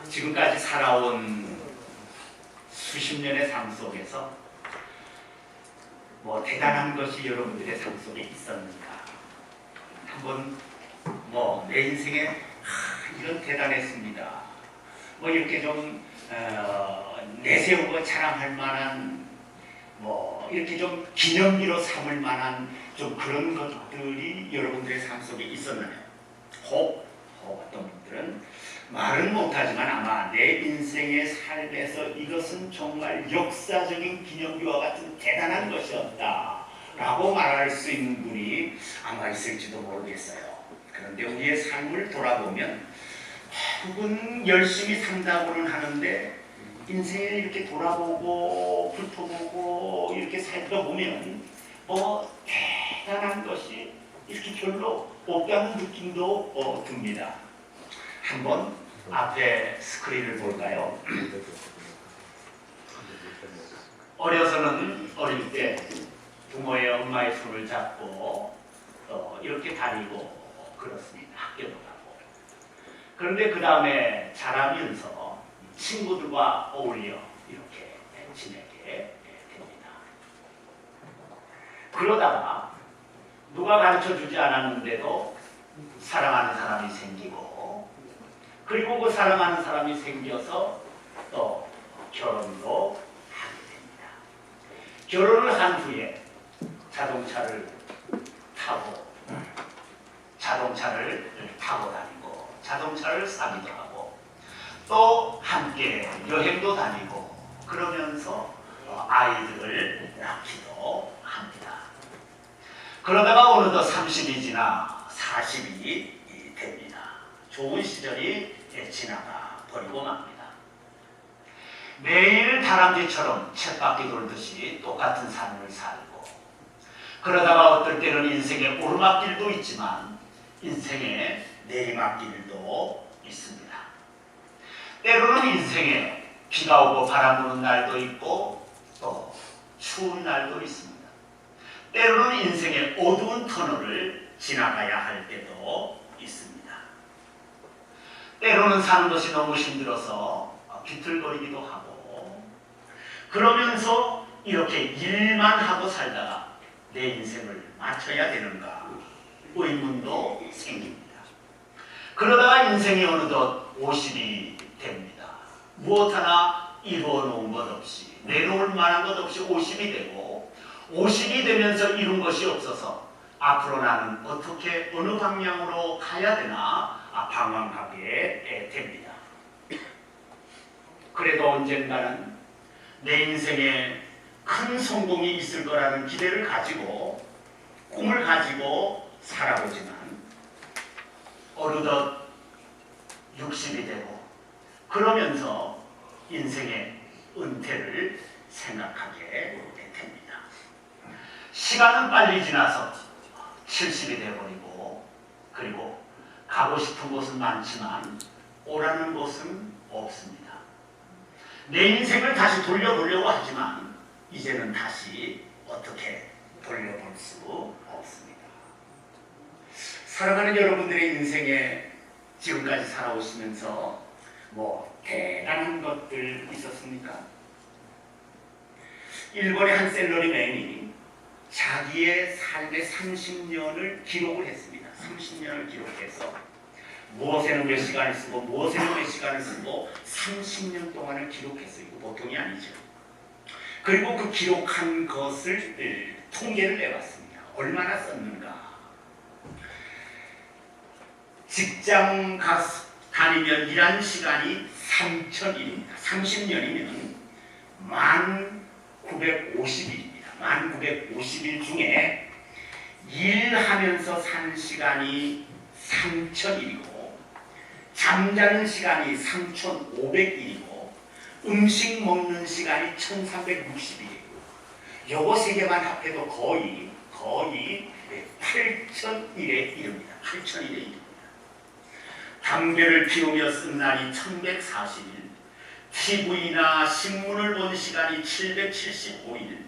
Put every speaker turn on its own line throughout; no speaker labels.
지금까지 살아온 수십 년의 삶 속에서 뭐 대단한 것이 여러분들의 삶 속에 있었는가? 한번 내 인생에 이런 대단했습니다. 이렇게 좀 내세우고 자랑할 만한 이렇게 좀 기념비로 삼을 만한 좀 그런 것들이 여러분들의 삶 속에 있었나요? 혹 어떤 분들은 말은 못하지만 아마 내 인생의 삶에서 이것은 정말 역사적인 기념비와 같은 대단한 것이었다 라고 말할 수 있는 분이 아마 있을지도 모르겠어요. 그런데 우리의 삶을 돌아보면 혹은 열심히 산다고는 하는데 인생을 이렇게 돌아보고 훑어보고 이렇게 살펴보면 대단한 것이 이렇게 별로 없다는 느낌도 듭니다. 한번 앞에 스크린을 볼까요? 어릴 때 부모의 엄마의 손을 잡고 이렇게 다니고 그렇습니다. 학교도 가고. 그런데 그 다음에 자라면서 친구들과 어울려 이렇게 지내게 됩니다. 그러다가 누가 가르쳐주지 않았는데도 사랑하는 사람이 생기고, 그리고 그 사랑하는 사람이 생겨서 또 결혼도 하게 됩니다. 결혼을 한 후에 자동차를 타고 다니고 자동차를 사기도 하고 또 함께 여행도 다니고 그러면서 아이들을 낳기도 합니다. 그러다가 어느덧 30이 지나 40이 됩니다. 좋은 시절이 지나가 버리고 맙니다. 매일 다람쥐처럼 쳇바퀴 돌듯이 똑같은 삶을 살고, 그러다가 어떨 때는 인생의 오르막길도 있지만 인생의 내리막길도 있습니다. 때로는 인생에 비가 오고 바람 부는 날도 있고 또 추운 날도 있습니다. 때로는 인생의 어두운 터널을 지나가야 할 때도 있습니다. 때로는 사는 것이 너무 힘들어서 비틀거리기도 하고, 그러면서 이렇게 일만 하고 살다가 내 인생을 마쳐야 되는가 의문도 생깁니다. 그러다가 인생이 어느덧 50이 됩니다. 무엇 하나 이루어 놓은 것 없이, 내놓을 만한 것 없이 50이 되고, 50이 되면서 이룬 것이 없어서 앞으로 나는 어떻게 어느 방향으로 가야 되나 방황하게 됩니다. 그래도 언젠가는 내 인생에 큰 성공이 있을 거라는 기대를 가지고 꿈을 가지고 살아보지만 어느덧 60이 되고 그러면서 인생의 은퇴를 생각하게 됩니다. 시간은 빨리 지나서 70이 되어버리고, 그리고 가고 싶은 곳은 많지만 오라는 곳은 없습니다. 내 인생을 다시 돌려보려고 하지만 이제는 다시 어떻게 돌려볼 수 없습니다. 사랑하는 여러분들의 인생에 지금까지 살아오시면서 대단한 것들 있었습니까? 일본의 한 셀러리맨이 자기의 삶의 30년을 기록을 했습니다. 30년을 기록해서 무엇에는 몇 시간을 쓰고 무엇에는 몇 시간을 쓰고 30년 동안을 기록했어요. 이거 보통이 아니죠. 그리고 그 기록한 것을 통계를 내봤습니다. 얼마나 썼는가. 직장 다니면 일한 시간이 3,000일입니다. 30년이면 1950일입니다. 1950일 중에 일하면서 사는 시간이 3,000일이고 잠자는 시간이 3,500일이고 음식 먹는 시간이 1,360일이고 요거 세 개만 합해도 거의 8,000일에 이릅니다. 8,000일에 이릅니다. 담배를 피우며 쓴 날이 1,140일, TV나 신문을 본 시간이 775일,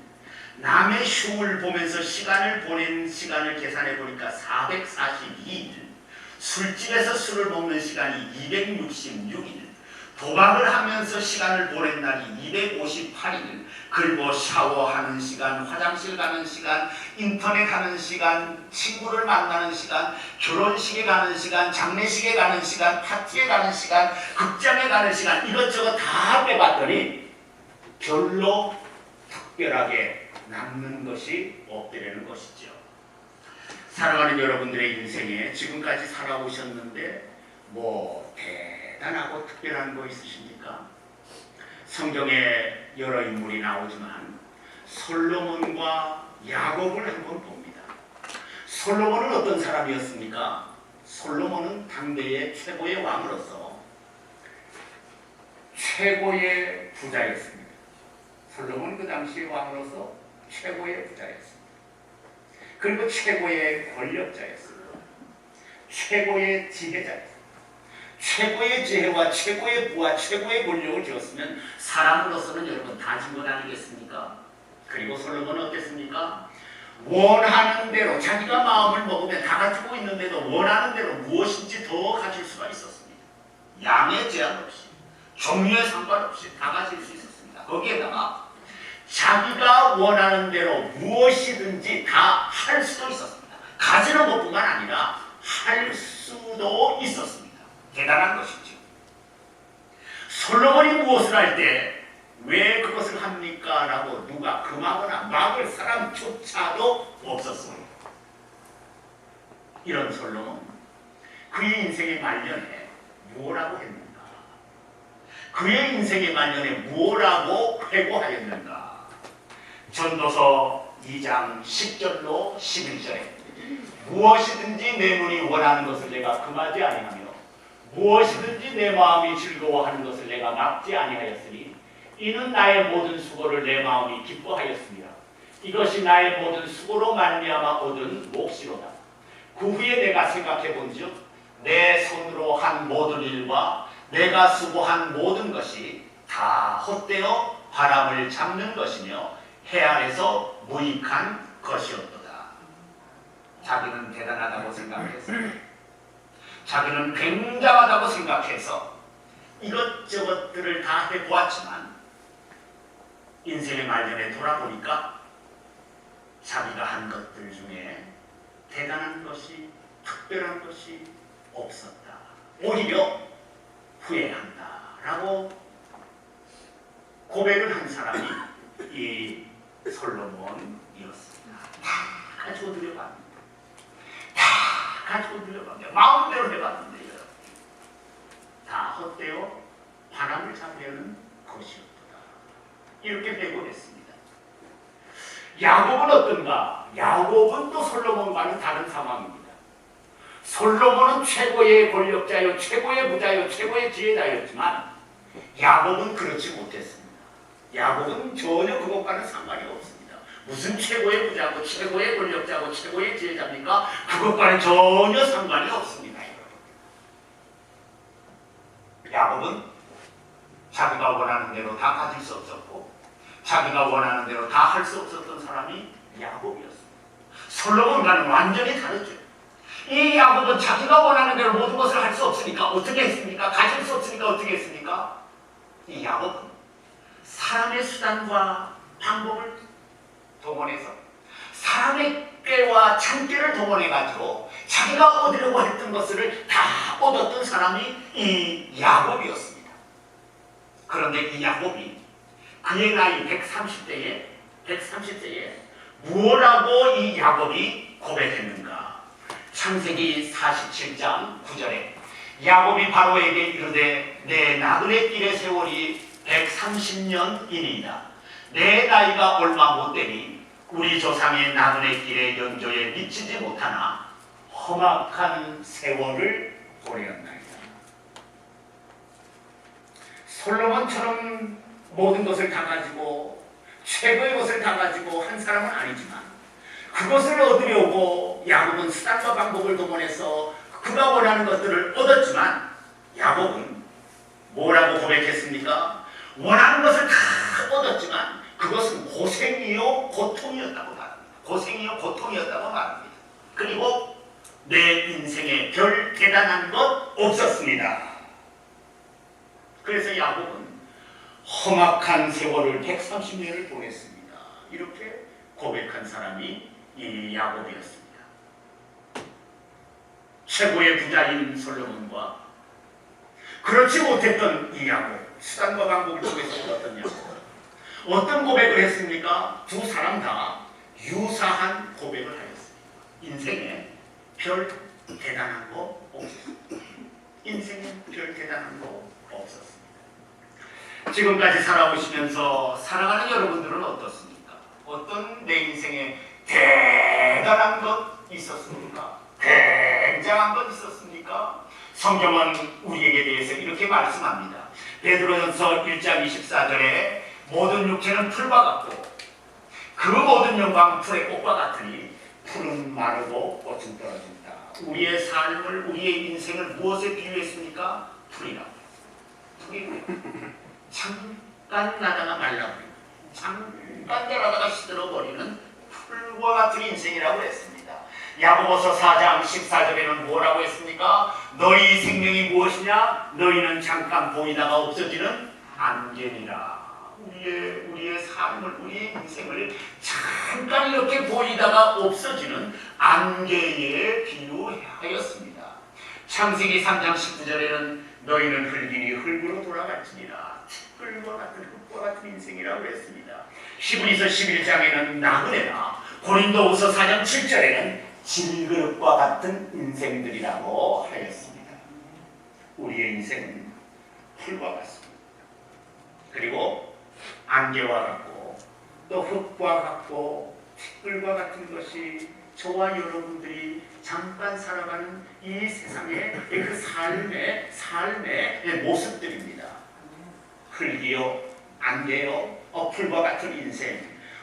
남의 흉을 보면서 시간을 보낸 시간을 계산해 보니까 442일, 술집에서 술을 먹는 시간이 266일, 도박을 하면서 시간을 보낸 날이 258일. 그리고 샤워하는 시간, 화장실 가는 시간, 인터넷 하는 시간, 친구를 만나는 시간, 결혼식에 가는 시간, 장례식에 가는 시간, 파티에 가는 시간, 극장에 가는 시간, 이것저것 다 빼봤더니 별로 특별하게 남는 것이 없더라는 것이죠. 사랑하는 여러분들의 인생에 지금까지 살아오셨는데 뭐 대단하고 특별한 거 있으십니까? 성경에 여러 인물이 나오지만 솔로몬과 야곱을 한번 봅니다. 솔로몬은 어떤 사람이었습니까? 솔로몬은 당대의 최고의 왕으로서 최고의 부자였습니다. 솔로몬은 그 당시 왕으로서 최고의 부자였습니다. 그리고 최고의 권력자였습니다. 최고의 지혜자였습니다. 최고의 지혜와 최고의 부와 최고의 권력을 지었으면 사람으로서는 여러분 다 진 것 아니겠습니까? 그리고 솔로몬은 어땠습니까? 원하는 대로 자기가 마음을 먹으면 다 가지고 있는데도 원하는 대로 무엇인지 더 가질 수가 있었습니다. 양의 제한 없이 종류에 상관없이 다 가질 수 있었습니다. 거기에다가 자기가 원하는 대로 무엇이든지 다 할 수도 있었습니다. 가지는 것뿐만 아니라 할 수도 있었습니다. 대단한 것이죠. 솔로몬이 무엇을 할 때 왜 그것을 합니까? 라고 누가 금하거나 막을 사람조차도 없었습니다. 이런 솔로몬, 그의 인생의 말년에 무엇라고 했는가? 그의 인생의 말년에 무엇라고 회고하였는가? 전도서 2장 10절로 11절에 무엇이든지 내 눈이 원하는 것을 내가 금하지 아니하며 무엇이든지 내 마음이 즐거워하는 것을 내가 막지 아니하였으니 이는 나의 모든 수고를 내 마음이 기뻐하였습니다. 이것이 나의 모든 수고로 말미암아 얻은 몫이로다. 그 후에 내가 생각해 본즉 내 손으로 한 모든 일과 내가 수고한 모든 것이 다 헛되어 바람을 잡는 것이며 해 아래서 무익한 것이었도다. 자기는 대단하다고 생각했습니다. 자기는 굉장하다고 생각해서 이것저것들을 다 해보았지만 인생의 말년에 돌아보니까 자기가 한 것들 중에 대단한 것이, 특별한 것이 없었다. 오히려 후회한다라고 고백을 한 사람이 이 솔로몬이었습니다. 다 가지고 들여봤는데, 다 가지고 들여봤는데, 마음대로 해봤는데요. 다 헛되어 바람을 잡으려는 것이었다. 이렇게 회고했습니다. 야곱은 어떤가? 야곱은 또 솔로몬과는 다른 상황입니다. 솔로몬은 최고의 권력자요, 최고의 부자요, 최고의 지혜자였지만 야곱은 그렇지 못했습니다. 야곱은 전혀 그것과는 상관이 없습니다. 무슨 최고의 부자고 최고의 권력자고 최고의 지혜자입니까? 그것과는 전혀 상관이 없습니다. 야곱은 자기가 원하는 대로 다 가질 수 없었고 자기가 원하는 대로 다 할 수 없었던 사람이 야곱이었습니다. 솔로몬과는 완전히 다르죠. 이 야곱은 자기가 원하는 대로 모든 것을 할 수 없으니까 어떻게 했습니까? 가질 수 없으니까 어떻게 했습니까? 이 야곱은 사람의 수단과 방법을 동원해서 사람의 꾀와 참꾀를 동원해가지고 자기가 얻으려고 했던 것을 다 얻었던 사람이 이 야곱이었습니다. 그런데 이 야곱이 그의 나이 130세에 무엇라고 이 야곱이 고백했는가? 창세기 47장 9절에 야곱이 바로에게 이르되 내 나그네 길의 세월이 130년이니이다. 내 나이가 얼마 못되니 우리 조상의 나그네 길의 연조에 미치지 못하나 험악한 세월을 보내었나이다. 솔로몬처럼 모든 것을 다 가지고 최고의 것을 다 가지고 한 사람은 아니지만 그것을 얻으려고 야곱은 수단과 방법을 동원해서 그가 원하는 것들을 얻었지만 야곱은 뭐라고 고백했습니까? 원하는 것을 다 얻었지만 그것은 고생이요 고통이었다고 말합니다. 고생이요 고통이었다고 말합니다. 그리고 내 인생에 별 대단한 것 없었습니다. 그래서 야곱은 험악한 세월을 130년을 보냈습니다. 이렇게 고백한 사람이 이 야곱이었습니다. 최고의 부자인 솔로몬과 그렇지 못했던 이 야곱, 수단과 방법을 통해서 어떤 야곱, 어떤 고백을 했습니까? 두 사람 다 유사한 고백을 하였습니다. 인생에 별 대단한 거 없었습니다. 인생에 별 대단한 거 없었습니다. 지금까지 살아오시면서 사랑하는 여러분들은 어떻습니까? 어떤 내 인생에 대단한 것 있었습니까? 굉장한 것 있었습니까? 성경은 우리에게 대해서 이렇게 말씀합니다. 베드로전서 1장 24절에 모든 육체는 풀과 같고 그 모든 영광 풀의 꽃과 같으니 풀은 마르고 꽃은 떨어진다. 우리의 삶을, 우리의 인생을 무엇에 비유했습니까? 풀이라고. 풀이 잠깐 나다가 말라버리고 잠깐 날아다가 시들어버리는 풀과 같은 인생이라고 했습니다. 야고보서 4장 14절에는 뭐라고 했습니까? 너희 생명이 무엇이냐? 너희는 잠깐 보이다가 없어지는 안개니라. 우리의 삶을, 우리의 인생을 잠깐 이렇게 보이다가 없어지는 안개에 비유하였습니다. 창세기 3장 19절에는 너희는 흙이니 흙으로 돌아갈지니라. 티끌과 같은 흙과 같은 인생이라고 했습니다. 히브리서 11장에는 나그네나 고린도후서 4장 7절에는 질그릇과 같은 인생들이라고 하였습니다. 우리의 인생은 풀과 같습니다. 그리고 안개와 같고 또 흙과 같고 티끌과 같은 것이 저와 여러분들이 잠깐 살아가는 이 세상의 그 삶의 모습들입니다. 흙이요, 안개요, 풀과 같은 인생.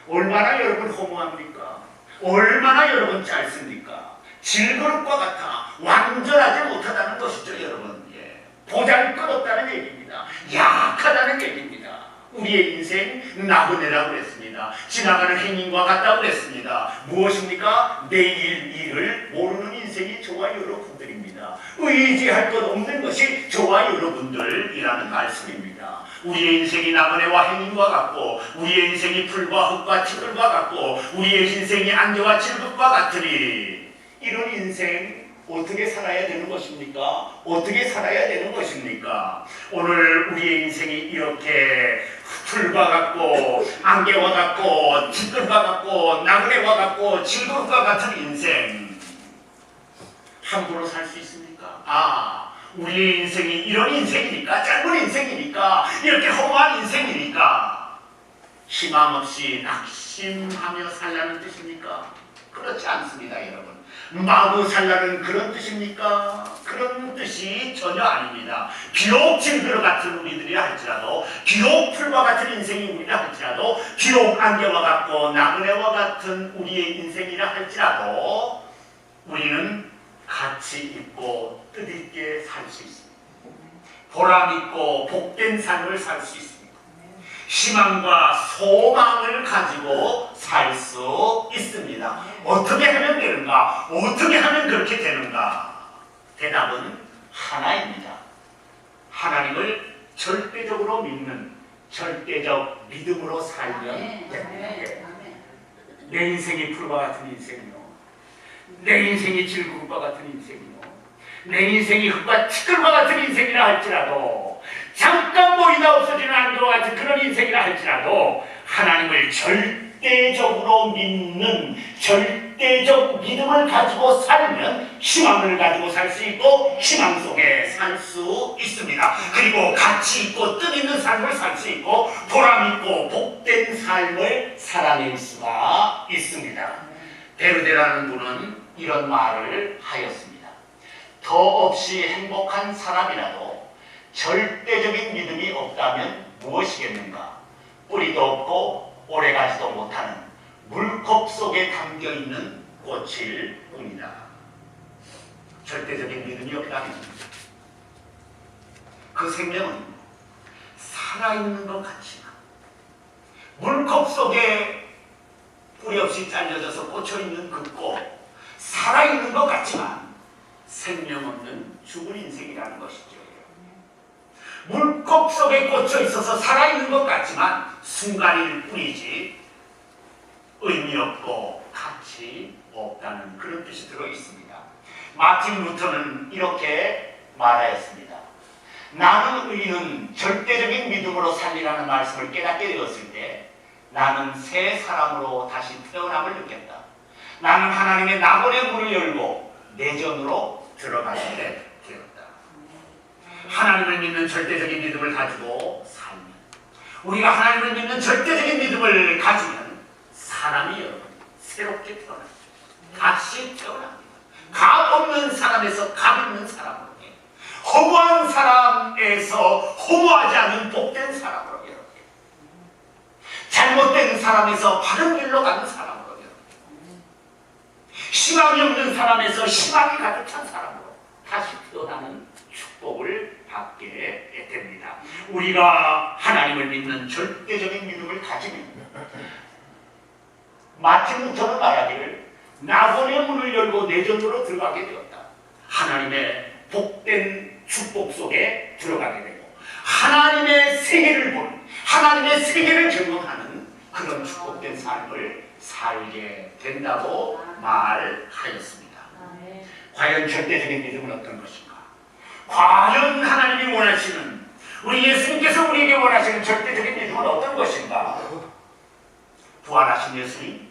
얼마나 여러분 허무합니까? 얼마나 여러분 짧습니까? 질그릇과 같아 완전하지 못하다는 것이죠, 여러분. 예. 보잘것없다는 얘기입니다. 약하다는 얘기입니다. 우리의 인생 나그네라고 그랬습니다. 지나가는 행인과 같다고 그랬습니다. 무엇입니까? 내일 일을 모르는 인생이 저와 여러분들입니다. 의지할 것 없는 것이 저와 여러분들이라는 말씀입니다. 우리의 인생이 나그네와 행인과 같고 우리의 인생이 풀과 흙과 티끌과 같고 우리의 인생이 안개와 질극과 같으니 이런 인생 어떻게 살아야 되는 것입니까? 어떻게 살아야 되는 것입니까? 오늘 우리의 인생이 이렇게 풀과 같고 안개와 같고 티끌과 같고 나그네와 같고 질극과 같은 인생 함부로 살 수 있습니까? 우리의 인생이 이런 인생이니까, 짧은 인생이니까, 이렇게 허무한 인생이니까 희망 없이 낙심하며 살라는 뜻입니까? 그렇지 않습니다, 여러분. 마구 살라는 그런 뜻입니까? 그런 뜻이 전혀 아닙니다. 비록 질그릇 같은 우리들이라 할지라도, 비록 풀과 같은 인생이 우리라 할지라도, 비록 안개와 같고 나그네와 같은 우리의 인생이라 할지라도 우리는 가치 있고 뜻있게 살 수 있습니다. 보람 있고 복된 삶을 살 수 있습니다. 희망과 소망을 가지고 살 수 있습니다. 어떻게 하면 되는가? 어떻게 하면 그렇게 되는가? 대답은 하나입니다. 하나님을 절대적으로 믿는 절대적 믿음으로 살면 됩니다. 내 인생이 풀과 같은 인생이요, 내 인생이 질그릇과 같은 인생이요, 내 인생이 흙과 티끌과 같은 인생이라 할지라도, 잠깐 보이다 없어지는 안개와 같은 그런 인생이라 할지라도 하나님을 절대적으로 믿는 절대적 믿음을 가지고 살면 희망을 가지고 살 수 있고 희망 속에 살 수 있습니다. 그리고 가치 있고 뜻 있는 삶을 살 수 있고 보람 있고 복된 삶을 살아낼 수가 있습니다. 베르데라는 분은 이런 말을 하였습니다. 더 없이 행복한 사람이라도 절대적인 믿음이 없다면 무엇이겠는가? 뿌리도 없고 오래가지도 못하는 물컵 속에 담겨있는 꽃일 뿐이다. 절대적인 믿음이 없다면 그 생명은 살아있는 것 같지만 물컵 속에 뿌리 없이 잘려져서 꽂혀있는 그 꽃, 살아있는 것 같지만 생명 없는 죽은 인생이라는 것이죠. 물컵 축복 속에 꽂혀 있어서 살아있는 것 같지만 순간일 뿐이지 의미 없고 가치 없다는 그런 뜻이 들어 있습니다. 마틴 루터는 이렇게 말하였습니다. 나는 의인은 절대적인 믿음으로 살리라는 말씀을 깨닫게 되었을 때 나는 새 사람으로 다시 태어남을 느꼈다. 나는 하나님의 낙원의 문을 열고 내전으로 들어가게 되었다. 하나님을 믿는 절대적인 믿음을 가지고 살면, 우리가 하나님을 믿는 절대적인 믿음을 가지면 사람이 여러분 새롭게 태어납니다. 다시 태어납니다. 값 없는 사람에서 값 있는 사람으로, 허무한 사람에서 허무하지 않은 복된 사람으로, 잘못된 사람에서 바른 길로 가는 사람으로, 희망이 없는 사람에서 희망이 가득한 사람으로 다시 태어나는 축복을 받게 됩니다. 우리가 하나님을 믿는 절대적인 믿음을 가지면 마틴 루터는 말하기를 낙원의 문을 열고 내전으로 들어가게 되었다. 하나님의 복된 축복 속에 들어가게 되고 하나님의 세계를 보는, 하나님의 세계를 경험하는 그런 축복된 삶을 살게 된다고 말하였습니다. 과연 절대적인 믿음은 어떤 것인가? 과연 하나님이 원하시는, 우리 예수님께서 우리에게 원하시는 절대적인 믿음은 어떤 것인가? 부활하신 예수님,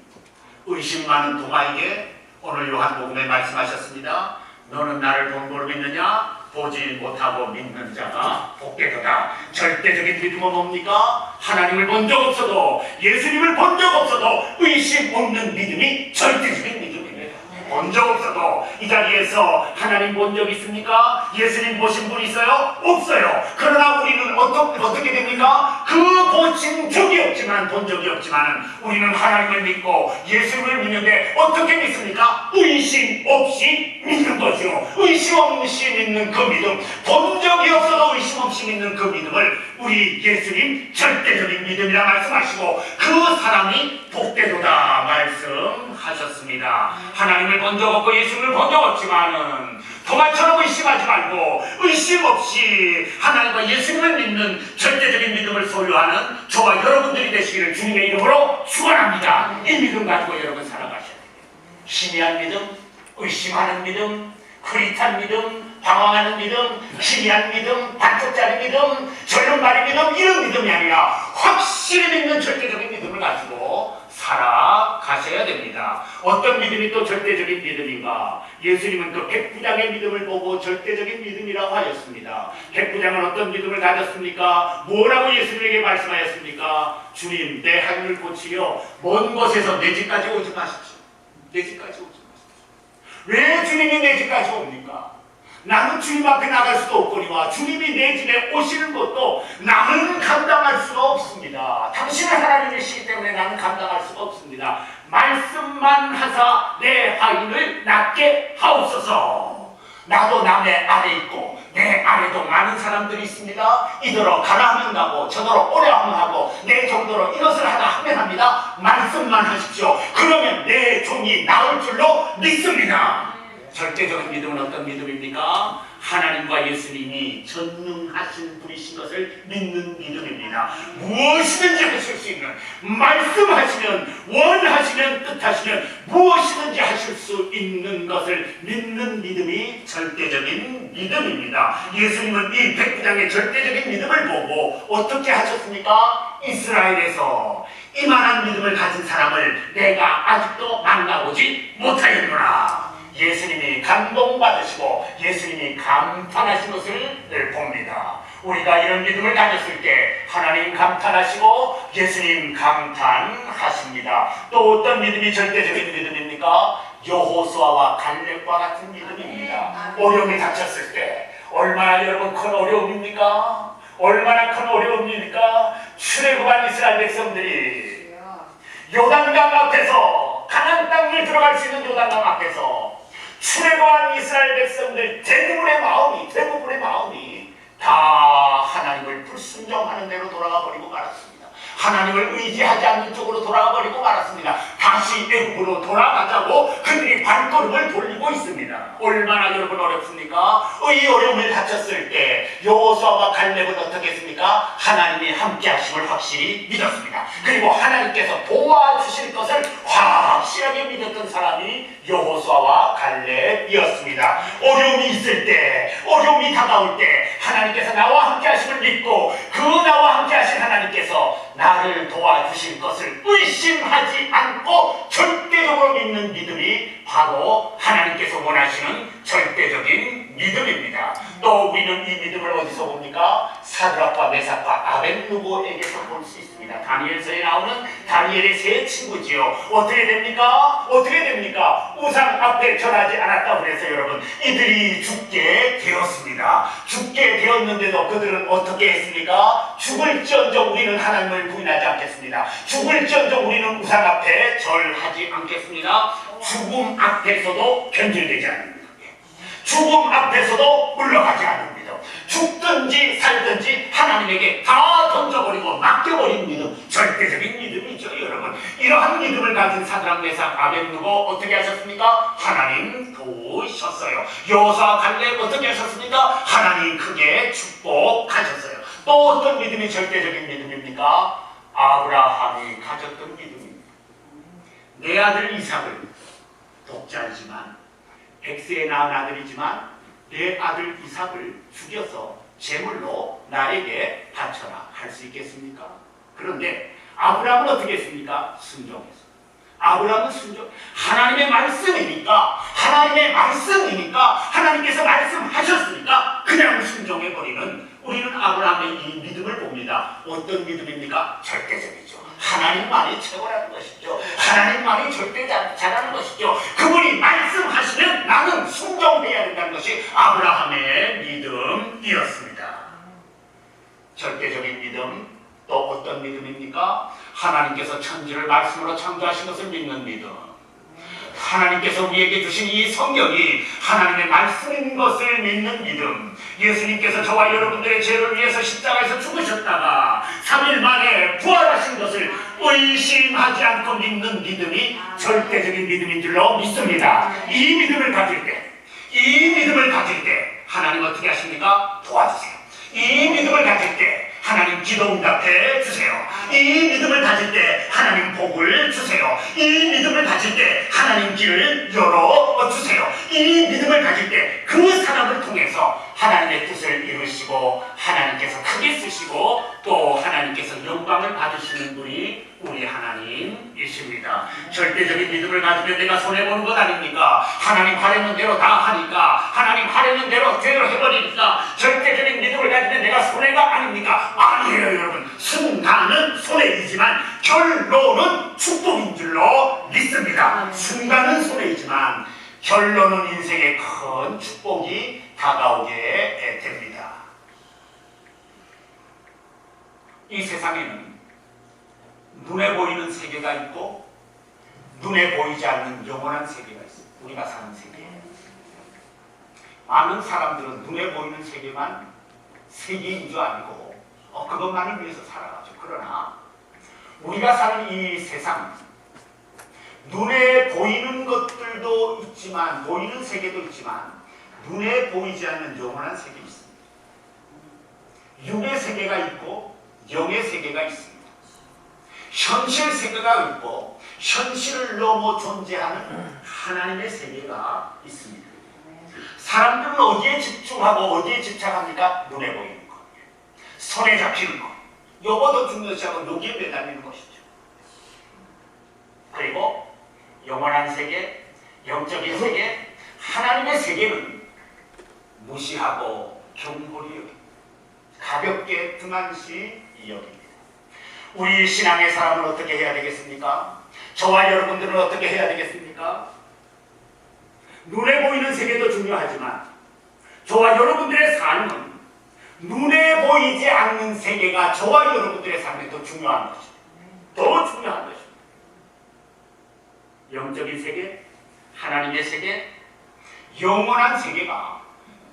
의심 많은 도마에게 오늘 요한복음에 말씀하셨습니다. 너는 나를 본보로 믿느냐? 보지 못하고 믿는 자가 복되도다. 절대적인 믿음은 뭡니까? 하나님을 본 적 없어도, 예수님을 본 적 없어도 의심 없는 믿음이 절대적인 믿음입니다. 본 적 없어도, 이 자리에서 하나님 본 적 있습니까? 예수님 보신 분 있어요? 없어요. 그러나 우리는 어떻게 됩니까? 그 보신 적이 없지만, 본 적이 없지만 우리는 하나님을 믿고 예수님을 믿는데 어떻게 믿습니까? 의심 없이 믿는 거죠. 의심 없이 믿는 그 믿음, 본 적이 없어도 의심 없이 믿는 그 믿음을 우리 예수님 절대적인 믿음이라 말씀하시고 그 사람이 복되도다 말씀하셨습니다. 하나님을 본 적 없고 예수님을 본 적 없지만은 도마처럼 의심하지 말고 의심 없이 하나님과 예수님을 믿는 절대적인 믿음을 소유하는 저와 여러분들이 되시기를 주님의 이름으로 축원합니다. 이 믿음 가지고 여러분 살아가셔야 돼요. 희미한 믿음, 의심하는 믿음, 흐릿한 믿음, 방황하는 믿음, 희미한 믿음, 반쪽짜리 믿음, 절름발이 믿음, 이런 믿음이 아니라 확실히 믿는 절대적인 믿음을 가지고 살아가셔야 됩니다. 어떤 믿음이 또 절대적인 믿음인가? 예수님은 또 백부장의 믿음을 보고 절대적인 믿음이라고 하셨습니다. 백부장은 어떤 믿음을 가졌습니까? 뭐라고 예수님에게 말씀하였습니까? 주님, 내 하인을 고치려 먼 곳에서 내 집까지 오지 마십시오. 내 집까지 오지 마십시오. 왜 주님이 내 집까지 옵니까? 나는 주님 앞에 나갈 수도 없거니와 주님이 내 집에 오시는 것도 나는 감당할 수가 없습니다. 당신은 하나님이시기 때문에 나는 감당할 수가 없습니다. 말씀만 하사 내 하인을 낫게 하옵소서. 나도 남의 아래 있고 내 아래도 많은 사람들이 있습니다. 이더러 가라 하면 가고 저더러 오라 하면 하고 내 정도로 이것을 하라 하면 합니다. 말씀만 하십시오. 그러면 내 종이 나올 줄로 믿습니다. 절대적인 믿음은 어떤 믿음입니까? 하나님과 예수님이 전능하신 분이신 것을 믿는 믿음입니다. 무엇이든지 하실 수 있는, 말씀하시면, 원하시면, 뜻하시면 무엇이든지 하실 수 있는 것을 믿는 믿음이 절대적인 믿음입니다. 예수님은 이 백부장의 절대적인 믿음을 보고 어떻게 하셨습니까? 이스라엘에서 이만한 믿음을 가진 사람을 내가 아직도 만나보지 못하였노라. 예수님이 감동받으시고 예수님이 감탄하신 것을 봅니다. 우리가 이런 믿음을 가졌을 때 하나님 감탄하시고 예수님 감탄하십니다. 또 어떤 믿음이 절대적인 믿음입니까? 여호수아와 갈렙과 같은 믿음입니다. 어려움이 닥쳤을 때 얼마나 여러분 큰 어려움입니까? 얼마나 큰 어려움입니까? 출애굽한 이스라엘 백성들이 요단강 앞에서, 가나안 땅을 들어갈 수 있는 요단강 앞에서 출애굽한 이스라엘 백성들 대부분의 마음이 다 하나님을 불순종하는 대로 돌아가 버리고 말았습니다. 하나님을 의지하지 않는 쪽으로 돌아가 버리고 말았습니다. 다시 애굽으로 돌아가자고 그들이 발걸음을 돌리고 있습니다. 얼마나 여러분 어렵습니까? 이 어려움을 닥쳤을 때 여호수아와 갈렙은 어떻게 했습니까? 하나님이 함께 하심을 확실히 믿었습니다. 그리고 하나님께서 도와주실 것을 확실하게 믿었던 사람이 여호수아와 갈렙이었습니다. 어려움이 있을 때, 어려움이 다가올 때 하나님께서 나와 함께 하심을 믿고 그 나와 함께 하신 하나님께서 나를 도와주실 것을 의심하지 않고 절대적으로 믿는 믿음이 바로 하나님께서 원하시는 절대적인 믿음입니다. 또 우리는 이 믿음을 어디서 봅니까? 사드락과 메삭과 아벳느고에게서 볼 수 있습니다. 다니엘서에 나오는 다니엘의 세 친구지요. 어떻게 됩니까? 어떻게 됩니까? 우상 앞에 절하지 않았다고 해서 여러분 이들이 죽게 되었습니다. 죽게 되었는데도 그들은 어떻게 했습니까? 죽을지언정 우리는 하나님을 부인하지 않겠습니다. 죽을지언정 우리는 우상 앞에 절하지 않겠습니다. 죽음 앞에서도 변질되지 않습니다. 죽음 앞에서도 물러가지 않습니다. 죽든지 살든지 하나님에게 다 던져버리고 맡겨버린 믿음, 절대적인 믿음이죠. 여러분 이러한 믿음을 가진 사드락 메삭 아벳느고 어떻게 하셨습니까? 하나님 도우셨어요. 여호수아 갈렙 어떻게 하셨습니까? 하나님 크게 축복하셨어요. 또 어떤 믿음이 절대적인 믿음입니까? 아브라함이 가졌던 믿음입니다. 내 아들 이삭을 독자이지만 백세에 낳은 아들이지만 내 아들 이삭을 죽여서 제물로 나에게 바쳐라 할 수 있겠습니까? 그런데 아브라함은 어떻게 했습니까? 순종했어요. 아브라함은 순종. 하나님의 말씀이니까 하나님께서 말씀하셨으니까 그냥 순종해버리는 우리는 아브라함의 이 믿음을 봅니다. 어떤 믿음입니까? 절대적이죠. 하나님만이 최고라는 것이죠. 하나님만이 절대 잘하는 것이죠. 그분이 말씀하시면 나는 순종해야 된다는 것이 아브라함의 믿음이었습니다. 절대적인 믿음, 또 어떤 믿음입니까? 하나님께서 천지를 말씀으로 창조하신 것을 믿는 믿음. 하나님께서 우리에게 주신 이 성경이 하나님의 말씀인 것을 믿는 믿음. 예수님께서 저와 여러분들의 죄를 위해서 십자가에서 죽으셨다가 3일 만에 부활하신 것을 의심하지 않고 믿는 믿음이 절대적인 믿음인 줄로 믿습니다. 이 믿음을 가질 때 하나님 어떻게 하십니까? 도와주세요. 이 믿음을 가질 때 하나님 기도 응답해 주세요. 이 믿음을 가질 때 하나님 복을 주세요. 이 믿음을 가질 때 하나님 길을 열어 주세요. 이 믿음을 가질 때 그 사람을 통해서 하나님의 뜻을 이루시고 하나님께서 크게 쓰시고 또 하나님께서 영광을 받으시는 분이 우리 하나님이십니다. 절대적인 믿음을 가지면 내가 손해보는 것 아닙니까? 하나님 하려는 대로 다 하니까, 하나님 하려는 대로 죄로 해버리니까 절대적인 믿음을 가지면 내가 손해가 아닙니까? 아니에요 여러분. 순간은 손해이지만 결론은 축복인 줄로 믿습니다. 순간은 손해이지만 결론은 인생의 큰 축복이 다가오게 됩니다. 이 세상에는 눈에 보이는 세계가 있고 눈에 보이지 않는 영원한 세계가 있습니다. 우리가 사는 세계. 많은 사람들은 눈에 보이는 세계만 세계인 줄 알고 그것만을 위해서 살아가죠. 그러나 우리가 사는 이 세상, 눈에 보이는 것들도 있지만, 보이는 세계도 있지만 눈에 보이지 않는 영원한 세계가 있습니다. 육의 세계가 있고 영의 세계가 있습니다. 현실 세계가 있고 현실을 넘어 존재하는 하나님의 세계가 있습니다. 사람들은 어디에 집중하고 어디에 집착합니까? 눈에 보이는 것, 손에 잡히는 것, 요거도 중요시 하고 여기에 매달리는 것이죠. 그리고 영원한 세계, 영적인 세계, 하나님의 세계는 무시하고 경홀히 여깁니다. 가볍게 등한시 여깁니다. 우리 신앙의 사람은 어떻게 해야 되겠습니까? 저와 여러분들은 어떻게 해야 되겠습니까? 눈에 보이는 세계도 중요하지만 저와 여러분들의 삶은 눈에 보이지 않는 세계가 저와 여러분들의 삶에 더 중요한 것입니다. 더 중요한 것입니다. 영적인 세계, 하나님의 세계, 영원한 세계가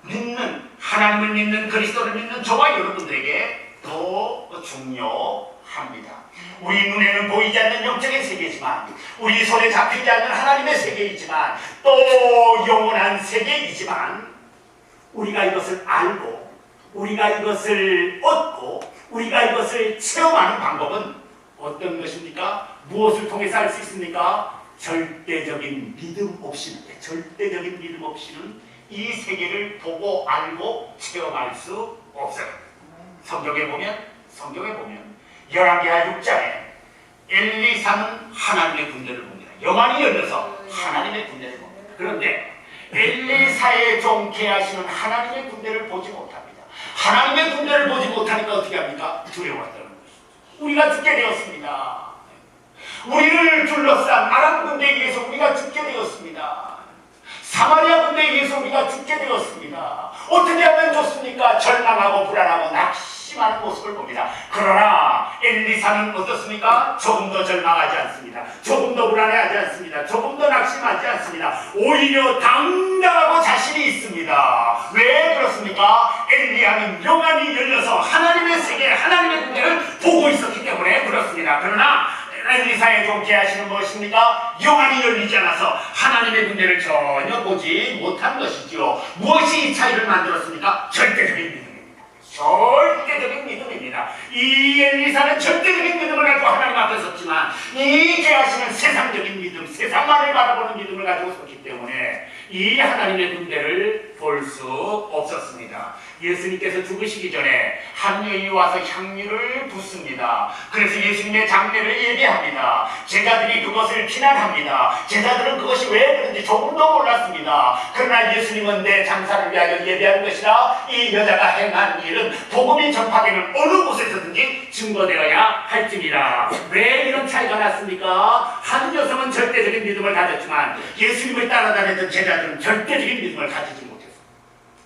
믿는, 하나님을 믿는, 그리스도를 믿는 저와 여러분들에게 더 중요합니다. 우리 눈에는 보이지 않는 영적인 세계지만, 우리 손에 잡히지 않는 하나님의 세계이지만, 또 영원한 세계이지만, 우리가 이것을 알고 우리가 이것을 얻고 우리가 이것을 체험하는 방법은 어떤 것입니까? 무엇을 통해서 알 수 있습니까? 절대적인 믿음 없이는, 절대적인 믿음 없이는 이 세계를 보고 알고 체험할 수 없어요. 성경에 보면 열왕기하 6장에 엘리사는 하나님의 군대를 봅니다. 영안이 열려서 하나님의 군대를 봅니다. 그런데 엘리사의 종 게하시는 하나님의 군대를 보지 못합니다. 하나님의 군대를 보지 못하니까 어떻게 합니까? 두려웠다는 것이죠. 우리가 죽게 되었습니다. 우리를 둘러싼 아람 군대에 의해서 우리가 죽게 되었습니다. 사마리아 군대에 의해서 우리가 죽게 되었습니다. 어떻게 하면 좋습니까? 절망하고 불안하고 낙심하는 모습을 봅니다. 그러나 엘리사는 어떻습니까? 조금 더 절망하지 않습니다. 조금 더 불안해하지 않습니다. 조금 더 낙심하지 않습니다. 오히려 당당하고 자신이 있습니다. 왜 그렇습니까? 엘리야는 영안이 열려서 하나님의 세계, 하나님의 군대를 보고 있었기 때문에 그렇습니다. 그러나 엘리사의 종 게하시는 무엇입니까? 영안이 열리지 않아서 하나님의 군대를 전혀 보지 못한 것이지요. 무엇이 이 차이를 만들었습니까? 절대적인 믿음입니다. 절대적인 믿음입니다. 이 엘리사는 절대적인 믿음을 가지고 하나님 앞에 섰지만 이 게하시는 세상적인 믿음, 세상만을 바라보는 믿음을 가지고 섰기 때문에 이 하나님의 군대를 볼 수 없었습니다. 예수님께서 죽으시기 전에 한 여인이 와서 향유를 붓습니다. 그래서 예수님의 장례를 예배합니다. 제자들이 그것을 비난합니다. 제자들은 그것이 왜 그런지 조금도 몰랐습니다. 그러나 예수님은 내 장사를 위하여 예배하는 것이라 이 여자가 행한 일은 복음이 전파되는 어느 곳에서든지 증거되어야 할지니라. 왜 이런 차이가 났습니까? 한 여성은 절대적인 믿음을 가졌지만 예수님을 따라다녔던 제자들은 절대적인 믿음을 가지지 못했습니다.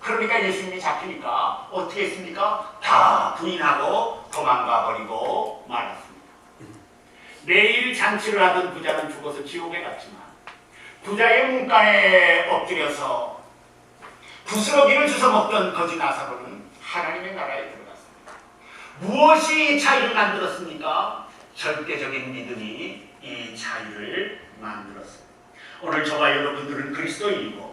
그러니까 예수님이 잡히니까 어떻게 했습니까? 다 부인하고 도망가 버리고 말았습니다. 매일 잔치를 하던 부자는 죽어서 지옥에 갔지만 부자의 문간에 엎드려서 부스러기를 주워 먹던 거지 나사로는 하나님의 나라에 들어갔습니다. 무엇이 이 차이를 만들었습니까? 절대적인 믿음이 이 차이를 만들었습니다. 오늘 저와 여러분들은 그리스도인이고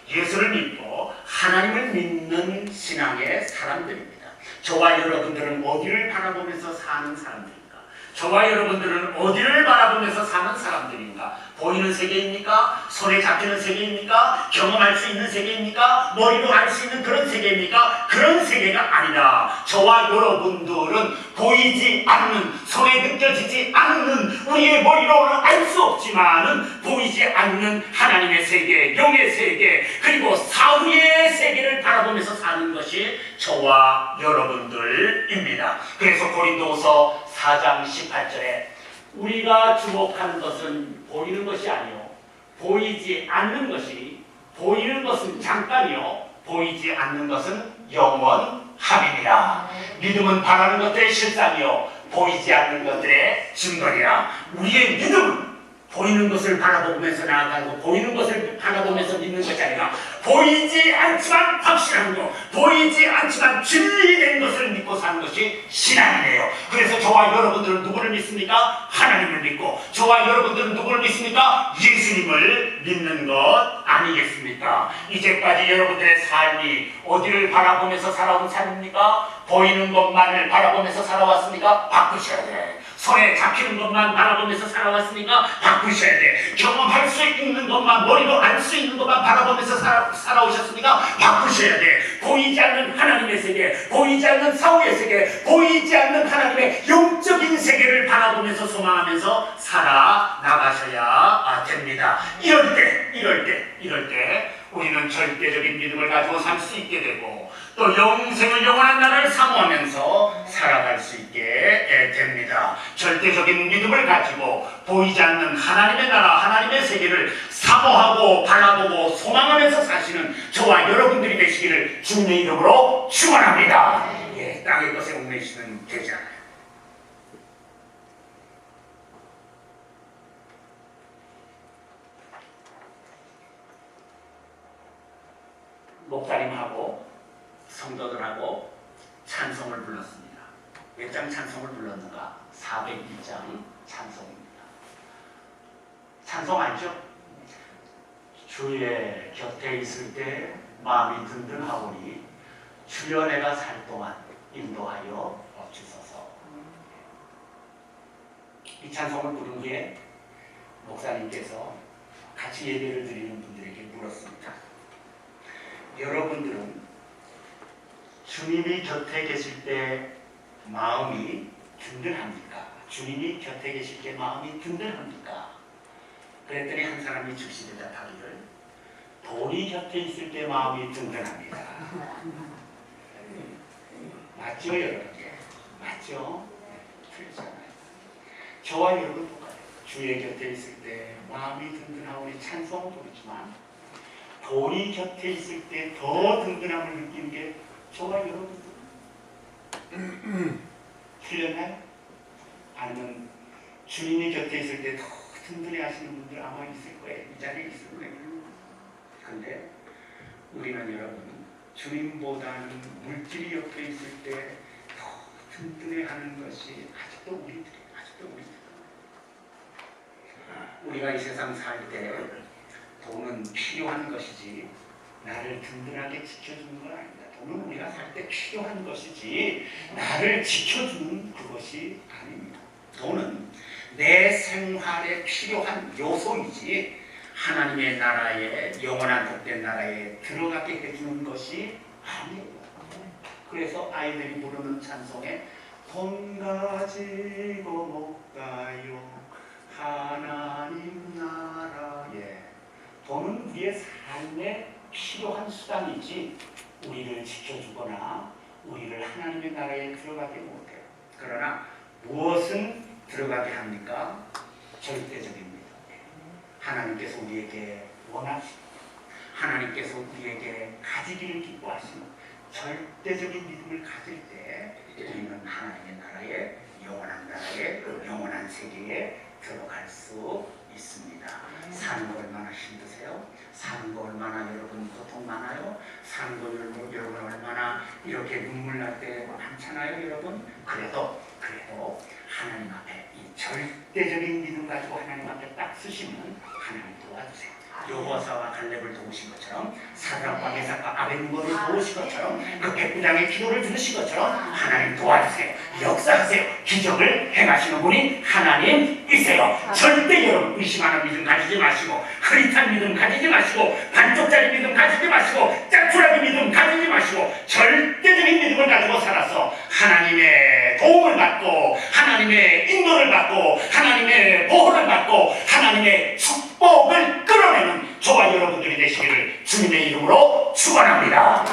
예수를 믿고 하나님을 믿는 신앙의 사람들입니다. 저와 여러분들은 어디를 바라보면서 사는 사람들입니까? 저와 여러분들은 어디를 바라보면서 사는 사람들인가? 보이는 세계입니까? 손에 잡히는 세계입니까? 경험할 수 있는 세계입니까? 머리로 알 수 있는 그런 세계입니까? 그런 세계가 아니라 저와 여러분들은 보이지 않는, 손에 느껴지지 않는, 우리의 머리로는 알 수 없지만은 보이지 않는 하나님의 세계, 영의 세계, 그리고 사후의 세계를 바라보면서 사는 것이 저와 여러분들입니다. 그래서 고린도후서 4장 18절에 우리가 주목하는 것은 보이는 것이 아니요 보이지 않는 것이, 보이는 것은 잠깐이요 보이지 않는 것은 영원함이니라. 믿음은 바라는 것들의 실상이요 보이지 않는 것들의 증거니라. 우리의 믿음은 보이는 것을 바라보면서 나아가고 보이는 것을 바라보면서 믿는 것이 아니라 보이지 않지만 확실한 것, 보이지 않지만 진리된 것을 믿고 사는 것이 신앙이에요. 그래서 저와 여러분들은 누구를 믿습니까? 하나님을 믿고, 저와 여러분들은 누구를 믿습니까? 예수님을 믿는 것 아니겠습니까? 이제까지 여러분들의 삶이 어디를 바라보면서 살아온 삶입니까? 보이는 것만을 바라보면서 살아왔습니까? 바꾸셔야 돼. 손에 잡히는 것만 바라보면서 살아왔으니까 바꾸셔야 돼. 경험할 수 있는 것만, 머리로 알 수 있는 것만 바라보면서 살아오셨으니까 바꾸셔야 돼. 보이지 않는 하나님의 세계, 보이지 않는 사후의 세계, 보이지 않는 하나님의 영적인 세계를 바라보면서 소망하면서 살아나가셔야 됩니다. 이럴 때 우리는 절대적인 믿음을 가지고 살 수 있게 되고 또 영생을, 영원한 나라를 사모하면서 살아갈 수 있게 됩니다. 절대적인 믿음을 가지고 보이지 않는 하나님의 나라, 하나님의 세계를 사모하고 바라보고 소망하면서 사시는 저와 여러분들이 되시기를 주님의 이름으로 축원합니다. 예, 땅의 것에 얽매이시는 되지 않아요. 목사님하고 성도들하고 찬송을 불렀습니다. 몇 장 찬송을 불렀는가? 401장 찬송입니다. 찬송 알죠? 주의 곁에 있을 때 마음이 든든하오니 주여 내가 살 동안 인도하여 주소서. 이 찬송을 부른 후에 목사님께서 같이 예배를 드리는 분들에게 물었습니다. 여러분들은 주님이 곁에 계실 때 마음이 든든합니까? 주님이 곁에 계실 때 마음이 든든합니까? 그랬더니 한 사람이 즉시 대답하기를 돈이 곁에 있을 때 마음이 든든합니다. 맞죠, 여러분? 맞죠? 틀리잖아요. 저와 여러분 똑같아요. 주의 곁에 있을 때 마음이 든든하오니 찬송을 부르지만 돈이 곁에 있을 때 더 든든함을 느끼는 게 저와 여러분 틀렸나요? 아니면 주님이 곁에 있을 때 더 든든해 하시는 분들 아마 있을 거예요. 이 자리에 있을 거예요. 그런데 우리는 여러분 주님보다는 물질이 옆에 있을 때 더 든든해 하는 것이 아직도 우리들이에요. 우리가 이 세상 살 때 돈은 필요한 것이지 나를 든든하게 지켜주는 건 아닙니다. 돈은 우리가 살 때 필요한 것이지 나를 지켜주는 그것이 아닙니다. 돈은 내 생활에 필요한 요소이지 하나님의 나라에, 영원한 복된 나라에 들어가게 해주는 것이 아니에요. 그래서 아이들이 부르는 찬송에 돈 가지고 못 가요 하나님 나라에. 돈은 우리의 삶에 필요한 수단이지 우리를 지켜주거나 우리를 하나님의 나라에 들어가게 못해요. 그러나 무엇은 들어가게 합니까? 절대적입니다. 하나님께서 우리에게 원하시고 하나님께서 우리에게 가지기를 기뻐하시는 절대적인 믿음을 가질 때 우리는 하나님의 나라에, 영원한 나라에, 영원한 세계에 들어갈 수 있습니다. 사는 거 얼마나 힘드세요? 사는 거 얼마나 여러분 고통 많아요? 사는 거 여러분 얼마나 이렇게 눈물 날 때 많잖아요, 여러분? 그래도 하나님 앞에 이 절대적인 믿음 가지고 하나님 앞에 딱 쓰시면 하나님 도와주세요. 여호와사와 갈렙을 도우신 것처럼 사드락과 메삭과 아벳느고를 도우신 것처럼 그 백부장의 기도를 들으신 것처럼 하나님 도와주세요. 역사하세요. 기적을 행하시는 분이 하나님이세요. 절대 여러분 의심하는 믿음 가지지 마시고 흐릿한 믿음 가지지 마시고 반쪽짜리 믿음 가지지 마시고 짝투라기 믿음 가지지 마시고 절대적인 믿음을 가지고 살아서 하나님의 도움을 받고 하나님의 인도를 받고 하나님의 보호를 받고 하나님의 축복을 끌어내는 저와 여러분들이 되시기를 주님의 이름으로 축원합니다.